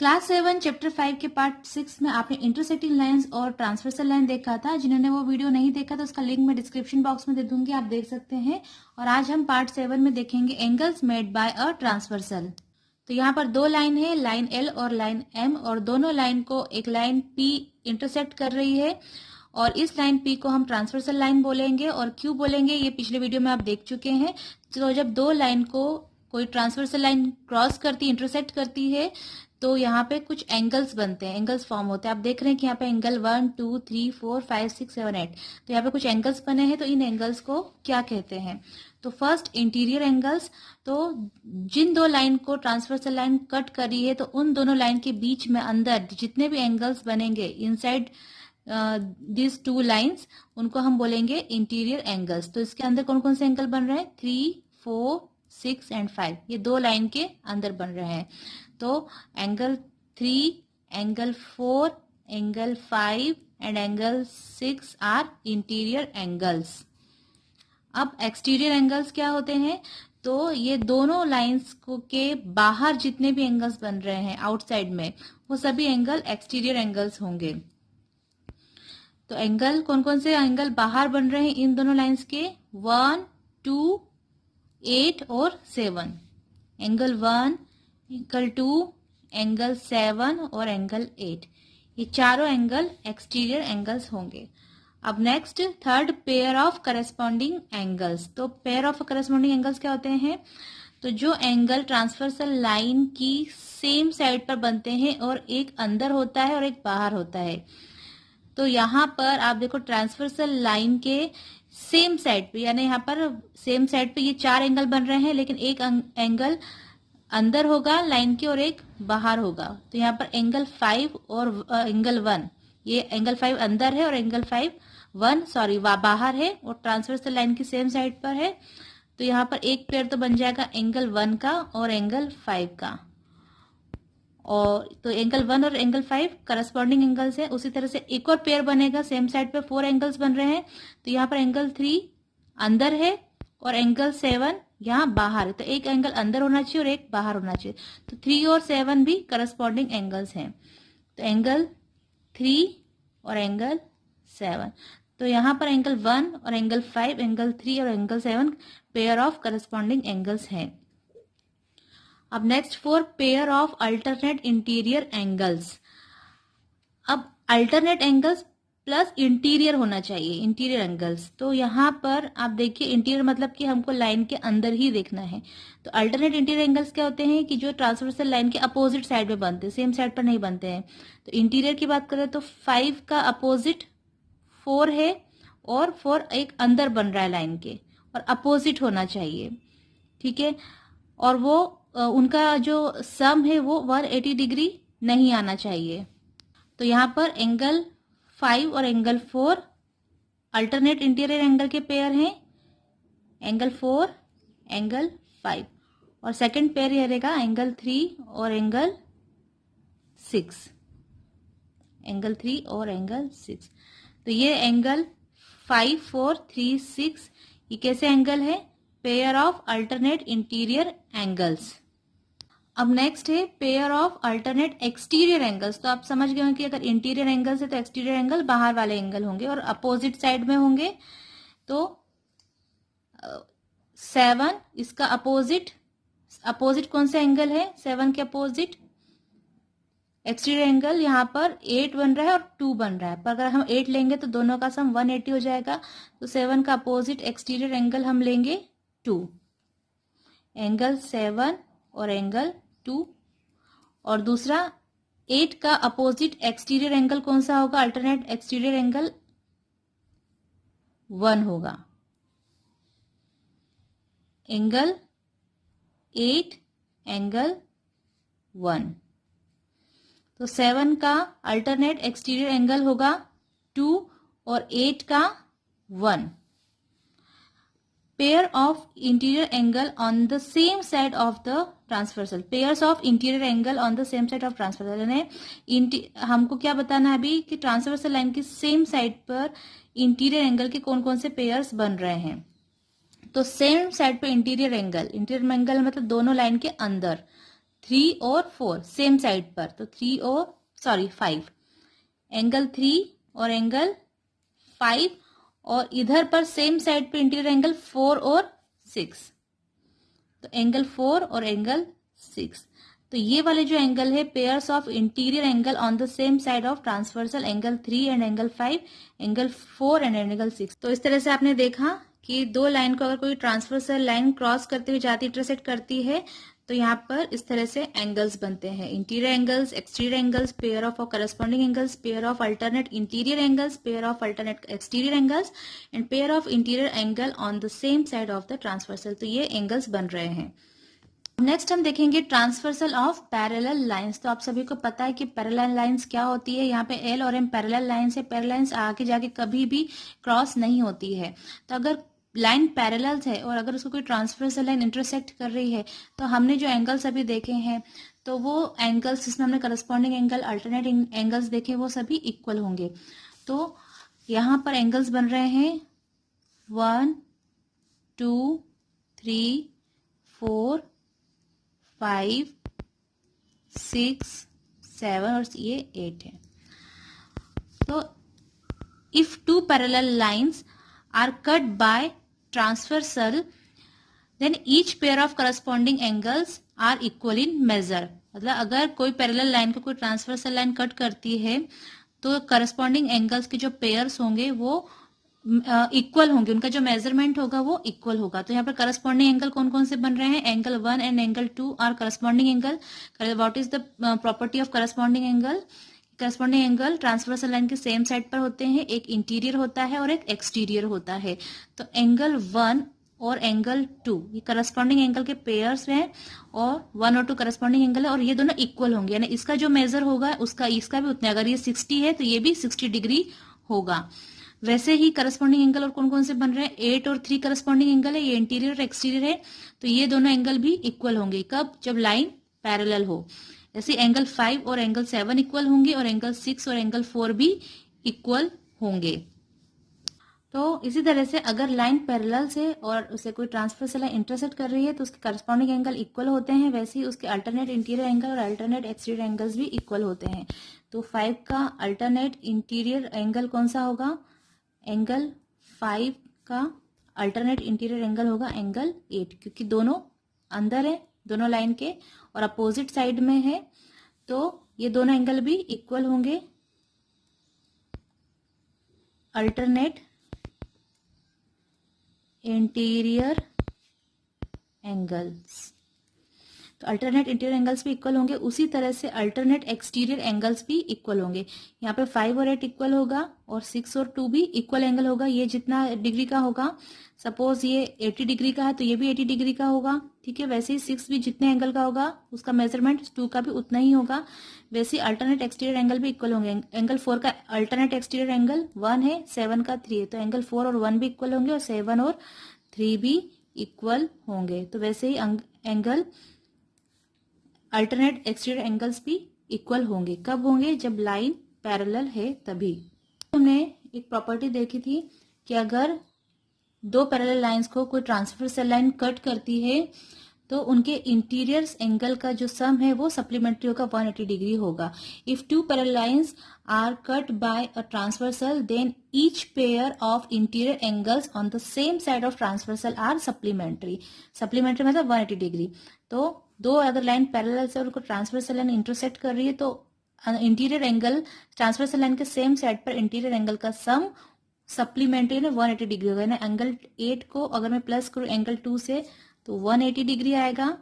Class 7 chapter 5 के part 6 में आपने इंटरसेक्टिंग लाइंस और ट्रांसवर्सल लाइन देखा था। जिन्होंने वो वीडियो नहीं देखा तो उसका लिंक मैं डिस्क्रिप्शन बॉक्स में दे दूंगी, आप देख सकते हैं। और आज हम पार्ट 7 में देखेंगे angles made by a transversal. तो यहाँ पर दो लाइन है, लाइन एल और लाइन एम, और दोनों लाइन को एक लाइन पी इंटरसेक्ट कर रही है और इस लाइन पी को हम ट्रांसवर्सल लाइन बोलेंगे। और क्यों बोलेंगे ये पिछले वीडियो में आप देख चुके हैं। तो जब दो लाइन को कोई ट्रांसवर्सल लाइन क्रॉस करती, इंटरसेक्ट करती है, तो यहाँ पे कुछ एंगल्स बनते हैं, एंगल्स फॉर्म होते हैं। आप देख रहे हैं कि यहाँ पे एंगल 1 2 3 4 5 6 7 8, तो यहाँ पे कुछ एंगल्स बने हैं। तो इन एंगल्स को क्या कहते हैं? तो फर्स्ट इंटीरियर एंगल्स। तो जिन दो लाइन को ट्रांसवर्सल लाइन कट करी है, तो उन दोनों लाइन के बीच में अंदर जितने भी एंगल्स बनेंगे इनसाइड दिस टू लाइंस, उनको हम बोलेंगे इंटीरियर एंगल्स। तो इसके अंदर कौन कौन से एंगल बन रहे हैं? 3 4 6 एंड 5, ये दो लाइन के अंदर बन रहे हैं। तो angle 3, angle 4, angle 5 and angle 6 are interior angles. अब एक्सटीरियर एंगल्स क्या होते हैं? तो ये दोनों लाइंस को के बाहर जितने भी एंगल्स बन रहे हैं आउटसाइड में, वो सभी एंगल एक्सटीरियर एंगल्स होंगे। तो एंगल कौन कौन से एंगल बाहर बन रहे हैं इन दोनों लाइंस के? 1 2 8 और 7। एंगल 1, एंगल 2, एंगल 7 और एंगल 8, ये चारों एंगल एक्सटीरियर एंगल्स होंगे। अब next third, pair of corresponding angles. तो पेयर ऑफ करस्पॉन्डिंग एंगल्स क्या होते हैं? तो जो एंगल ट्रांसवर्सल लाइन की सेम साइड पर बनते हैं और एक अंदर होता है और एक बाहर होता है। तो यहाँ पर आप देखो ट्रांसवर्सल लाइन के सेम साइड पे, यानी यहाँ पर सेम साइड पे ये चार एंगल बन रहे हैं, लेकिन एक एंगल अंदर होगा लाइन के और एक बाहर होगा। तो यहाँ पर एंगल 5 और एंगल 1, ये एंगल 5 अंदर है और एंगल 1 बाहर है और ट्रांसवर्सल लाइन की सेम साइड पर है। तो यहाँ पर एक पेयर तो बन जाएगा एंगल 1 का और एंगल 5 का। और तो एंगल 1 और एंगल 5 करस्पॉन्डिंग एंगल्स है। उसी तरह से एक और पेयर बनेगा, सेम साइड पे 4 एंगल्स बन रहे हैं। तो यहाँ पर एंगल 3 अंदर है और एंगल 7 यहाँ बाहर है। तो एक एंगल अंदर होना चाहिए और एक बाहर होना चाहिए। तो 3 और 7 भी करस्पॉन्डिंग एंगल्स हैं। तो एंगल 3 और एंगल 7, तो यहाँ पर एंगल 1 और एंगल 5, एंगल 3 और angle 7 pair of corresponding angles हैं। अब next for pair of alternate interior angles. अब अल्टरनेट एंगल्स प्लस इंटीरियर होना चाहिए, इंटीरियर एंगल्स। तो यहाँ पर आप देखिए, इंटीरियर मतलब कि हमको लाइन के अंदर ही देखना है। तो अल्टरनेट इंटीरियर एंगल्स क्या होते हैं? कि जो ट्रांसवर्सल लाइन के अपोजिट साइड में बनते हैं, सेम साइड पर नहीं बनते हैं। तो इंटीरियर की बात करें तो 5 का अपोजिट 4 है और 4 एक अंदर बन रहा है लाइन के और अपोजिट होना चाहिए, ठीक है। और वो उनका जो सम है वो 180 डिग्री नहीं आना चाहिए। तो यहाँ पर एंगल 5 और एंगल 4 अल्टरनेट इंटीरियर एंगल के पेयर हैं, एंगल 4 एंगल 5। और सेकंड पेयर ये रहेगा एंगल 3 और एंगल 6, एंगल 3 और एंगल 6। तो ये एंगल 5 4 3 6, ये कैसे एंगल है? Pair of alternate interior angles. अब नेक्स्ट है pair of alternate exterior angles. तो आप समझ गए हो कि अगर इंटीरियर एंगल्स है तो एक्सटीरियर एंगल बाहर वाले एंगल होंगे और अपोजिट साइड में होंगे। तो 7 इसका अपोजिट कौन सा एंगल है? 7 के अपोजिट एक्सटीरियर एंगल यहाँ पर 8 बन रहा है और 2 बन रहा है। पर अगर हम 8 लेंगे तो दोनों का सम 180 हो जाएगा। तो 7 का अपोजिट एक्सटीरियर एंगल हम लेंगे 2, एंगल 7 और एंगल 2। और दूसरा 8 का अपोजिट एक्सटीरियर एंगल कौन सा होगा? अल्टरनेट एक्सटीरियर एंगल 1 होगा, एंगल 8 एंगल 1। तो 7 का अल्टरनेट एक्सटीरियर एंगल होगा 2 और 8 का 1। Pair of interior angle on the same side of the transversal, pairs of interior angle on the same side of transversal. यानी हमको क्या बताना है अभी कि ट्रांसवर्सल लाइन की सेम साइड पर इंटीरियर एंगल के कौन कौन से पेयर्स बन रहे हैं। तो सेम साइड पे इंटीरियर एंगल मतलब दोनों लाइन के अंदर, 3 और 4 सेम साइड पर, तो 5 एंगल 3 और एंगल 5, और इधर पर सेम साइड पे इंटीरियर एंगल 4 और 6, तो एंगल 4 और एंगल 6। तो ये वाले जो एंगल है pairs of interior angle on the same side of transversal angle 3 and angle 5, angle 4 and angle 6। तो इस तरह से आपने देखा कि दो लाइन को अगर कोई ट्रांसवर्सल लाइन क्रॉस करते हुए जाती, इंटरसेक्ट करती है, तो यहाँ पर इस तरह से एंगल्स बनते हैं, interior angles, exterior angles, pair of corresponding angles, pair of alternate interior angles, pair of alternate exterior angles and pair of interior angle on the same side of the transversal. तो ये angles बन रहे हैं। Next हम देखेंगे transversal of parallel lines. तो आप सभी को पता है कि पैरेलल लाइंस क्या होती है। यहाँ पे एल और एम पैरेलल लाइंस है। पैरेलल लाइंस आगे जाके कभी भी क्रॉस नहीं होती है। तो अगर लाइन पैरेलल्स है और अगर उसको कोई ट्रांसवर्सल लाइन इंटरसेक्ट कर रही है, तो हमने जो एंगल्स अभी देखे हैं, तो वो एंगल्स जिसमें हमने करस्पॉन्डिंग एंगल, अल्टरनेट एंगल्स देखे, वो सभी इक्वल होंगे। तो यहाँ पर एंगल्स बन रहे हैं 1 2 3 4 5 6 7 और ये 8 है। तो if two parallel lines are cut by transversal, then each pair of corresponding angles are equal in measure. मतलब अगर कोई पैरेलल लाइन को कोई ट्रांसवर्सल लाइन कट करती है, तो करस्पॉन्डिंग एंगल्स के जो पेयर्स होंगे वो इक्वल होंगे, उनका जो मेजरमेंट होगा वो इक्वल होगा। तो यहाँ पर करस्पॉन्डिंग एंगल कौन कौन से बन रहे हैं? Angle 1 and angle 2 are corresponding angle. What is the property of corresponding angle? Corresponding angle transversal line के सेम साइड पर होते हैं, एक इंटीरियर होता है और एक एक्सटीरियर होता है। तो एंगल 1 और एंगल 2 ये करस्पॉन्डिंग एंगल के पेयर्स हैं, और 1 और 2 करस्पॉन्डिंग एंगल है, और ये दोनों इक्वल होंगे, यानी इसका जो मेजर होगा उसका इसका भी उतना, अगर ये 60 है तो ये भी 60 डिग्री होगा। वैसे ही करस्पॉन्डिंग एंगल और कौन कौन से बन रहे हैं? 8 और 3 करस्पॉन्डिंग एंगल है, ये इंटीरियर और एक्सटीरियर है, तो ये दोनों एंगल भी इक्वल होंगे। कब? जब लाइन पैरेलल हो। जैसे एंगल 5 और एंगल 7 इक्वल होंगे, और एंगल 6 और एंगल 4 भी इक्वल होंगे। तो इसी तरह से अगर लाइन पैरेलल से और उसे कोई ट्रांसवर्सल लाइन इंटरसेक्ट कर रही है, तो उसके करस्पॉन्डिंग एंगल इक्वल होते हैं। वैसे ही उसके अल्टरनेट इंटीरियर एंगल और अल्टरनेट एक्सटीरियर एंगल्स भी इक्वल होते हैं। तो 5 का अल्टरनेट इंटीरियर एंगल कौन सा होगा? एंगल 5 का अल्टरनेट इंटीरियर एंगल होगा एंगल 8, क्योंकि दोनों अंदर है दोनों लाइन के और अपोजिट साइड में है, तो ये दोनों एंगल भी इक्वल होंगे। अल्टरनेट इंटीरियर एंगल्स, तो अल्टरनेट इंटीरियर एंगल्स भी इक्वल होंगे। उसी तरह से अल्टरनेट एक्सटीरियर एंगल्स भी इक्वल होंगे। यहाँ पे 5 और 8 इक्वल होगा, और 6 और 2 भी इक्वल एंगल होगा। ये जितना डिग्री का होगा, सपोज ये 80 डिग्री का है तो ये भी 80 डिग्री का होगा, ठीक है। वैसे ही 6 भी जितने एंगल का होगा उसका मेजरमेंट 2 का भी उतना ही होगा। वैसे ही अल्टरनेट एक्सटीरियर एंगल भी इक्वल होंगे। एंगल 4 का अल्टरनेट एक्सटीरियर एंगल 1 है, 7 का 3 है, तो एंगल 4 और 1 भी इक्वल होंगे, और 7 और 3 भी इक्वल होंगे। तो वैसे ही एंगल अल्टरनेट एक्सटीरियर एंगल्स भी इक्वल होंगे। कब होंगे? जब लाइन पैरेलल है तभी। हमने एक प्रॉपर्टी देखी थी कि अगर दो पैरेलल लाइंस को कोई ट्रांसवर्सल लाइन कट करती है, तो उनके इंटीरियर एंगल का जो सम है वो सप्लीमेंट्री होगा, 180 डिग्री होगा। If two parallel lines are cut by a transversal, then each pair of interior angles on the same side of transversal are supplementary. Supplementary मतलब 180 डिग्री। तो दो अगर लाइन पैरेलल से और उनको ट्रांसवर्सल लाइन इंटरसेक्ट कर रही है, तो इंटीरियर एंगल ट्रांसवर्सल लाइन के सेम साइड पर इंटीरियर एंगल का सम सप्लीमेंट्री ना 180 डिग्री होगा। ना एंगल 8 को अगर मैं प्लस करूं एंगल 2 से, तो 180 डिग्री आएगा।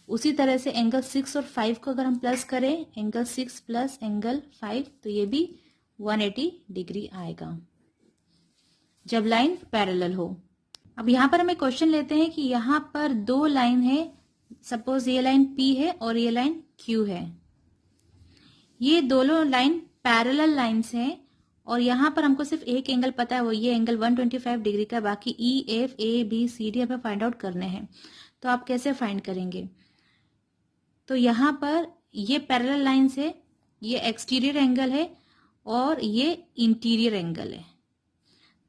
उसी तरह से एंगल 6 और 5 को अगर हम प्लस करें, एंगल 6 प्लस एंगल 5, तो ये भी 180 डिग्री आएगा जब लाइन पैरेलल हो। अब यहाँ पर हमें क्वेश्चन लेते हैं कि यहाँ पर दो लाइन है, सपोज ये लाइन P है और ये लाइन Q है। ये दोनों लाइन पैरेलल लाइंस हैं, और यहाँ पर हमको सिर्फ एक एंगल पता है, वो ये एंगल 125 डिग्री का। बाकी E, F, A, B, C, D हमें फाइंड आउट करने हैं। तो आप कैसे फाइंड करेंगे? तो यहाँ पर ये पैरेलल लाइंस है, ये एक्सटीरियर एंगल है और ये इंटीरियर एंगल है।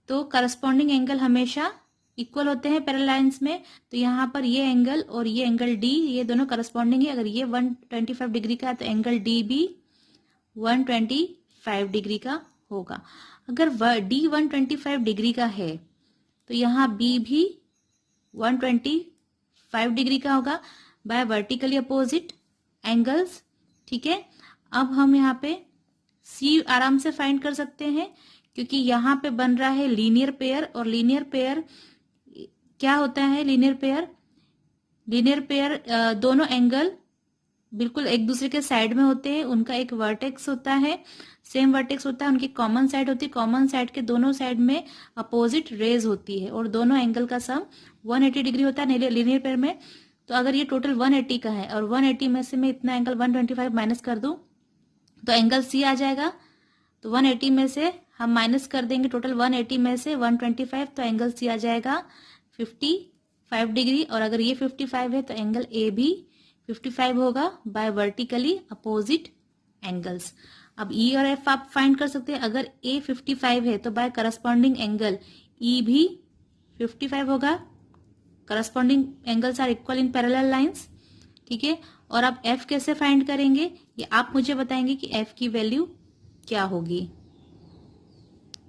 तो करस्पॉन्डिंग एंगल हमेशा इक्वल होते हैं पैरेलल लाइंस में, तो यहाँ पर ये एंगल और ये एंगल डी, ये दोनों करस्पॉन्डिंग है। अगर ये 125 डिग्री का है तो एंगल डी भी 125 डिग्री का होगा। अगर डी 125 डिग्री का है तो यहाँ बी भी 125 डिग्री का होगा बाय वर्टिकली अपोजिट एंगल्स। ठीक है, अब हम यहाँ पे सी आराम से फाइंड कर सकते हैं, क्योंकि यहाँ पे बन रहा है लीनियर पेयर, और लीनियर पेयर क्या होता है? लीनियर पेयर दोनों एंगल बिल्कुल एक दूसरे के साइड में होते हैं, उनका एक वर्टेक्स होता है, सेम वर्टेक्स होता है, उनकी कॉमन साइड होती है, कॉमन साइड के दोनों साइड में अपोजिट रेज होती है, और दोनों एंगल का सम 180 डिग्री होता है लीनियर पेयर में। तो अगर ये टोटल 180 का है और 180 में से मैं इतना एंगल 125 माइनस कर दूं तो एंगल सी आ जाएगा। तो 180 में से हम माइनस कर देंगे टोटल 180 में से 125, तो एंगल सी आ जाएगा 55 डिग्री, और अगर ये 55 है तो एंगल ए भी 55 होगा बाय वर्टिकली अपोजिट एंगल्स। अब ई और एफ आप फाइंड कर सकते हैं। अगर ए 55 है तो बाय करस्पॉन्डिंग एंगल ई भी 55 होगा। Corresponding angles are equal in parallel lines. ठीक है, और आप एफ कैसे फाइंड करेंगे ये आप मुझे बताएंगे कि एफ की वैल्यू क्या होगी।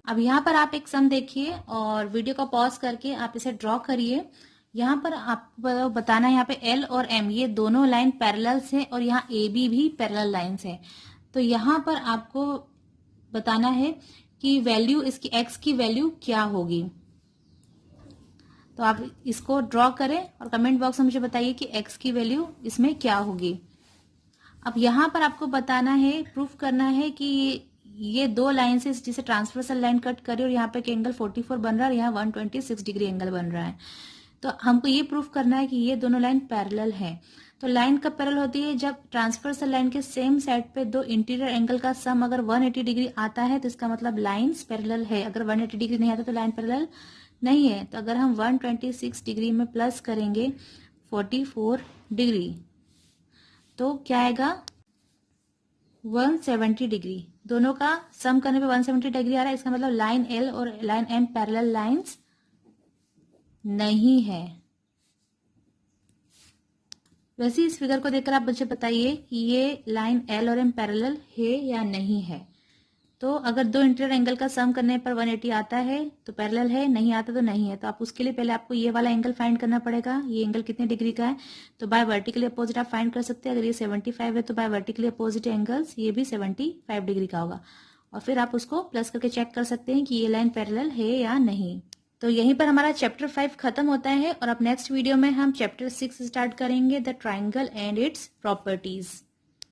अब यहाँ पर आप एक सम देखिए और वीडियो को पॉज करके आप इसे ड्रॉ करिए। यहाँ पर आपको बताना है, यहाँ पे एल और एम ये दोनों लाइन पैरेलल्स हैं और यहाँ ए बी भी पैरेलल लाइंस है। तो यहाँ पर आपको बताना है कि वैल्यू इसकी एक्स की वैल्यू क्या होगी। तो आप इसको ड्रॉ करें और कमेंट बॉक्स में मुझे बताइए कि एक्स की वैल्यू इसमें क्या होगी। अब यहाँ पर आपको बताना है, प्रूफ करना है कि ये दो लाइन से जिसे ट्रांसवर्सल लाइन कट करी और यहाँ पे एंगल 44 बन रहा है और यहाँ 126 डिग्री एंगल बन रहा है। तो हमको ये प्रूफ करना है कि ये दोनों लाइन पैरेलल है। तो लाइन कब पैरेलल होती है? जब ट्रांसवर्सल लाइन के सेम साइड पे दो इंटीरियर एंगल का सम अगर 180 डिग्री आता है तो इसका मतलब लाइन्स पैरेलल है। अगर 180 डिग्री नहीं आता तो लाइन पैरेलल नहीं है। तो अगर हम 126 डिग्री में प्लस करेंगे 44 डिग्री तो क्या आएगा? 170 डिग्री। दोनों का सम करने पे 170 डिग्री आ रहा है। इसका मतलब लाइन एल और लाइन एम पैरेलल लाइंस नहीं है। वैसे इस फिगर को देखकर आप मुझे बताइए कि ये लाइन एल और एम पैरेलल है या नहीं है। तो अगर दो इंटीरियर एंगल का सम करने पर 180 आता है तो पैरेलल है, नहीं आता तो नहीं है। तो आप उसके लिए पहले आपको ये वाला एंगल फाइंड करना पड़ेगा। ये एंगल कितने डिग्री का है? तो बाय वर्टिकली अपोजिट आप फाइंड कर सकते हैं। अगर ये 75 है तो बाय वर्टिकली अपोजिट एंगल्स ये भी 75 डिग्री का होगा, और फिर आप उसको प्लस करके चेक कर सकते हैं कि ये लाइन पैरेलल है या नहीं। तो यहीं पर हमारा चैप्टर 5 खत्म होता है और अब नेक्स्ट वीडियो में हम चैप्टर 6 स्टार्ट करेंगे, the triangle and its properties.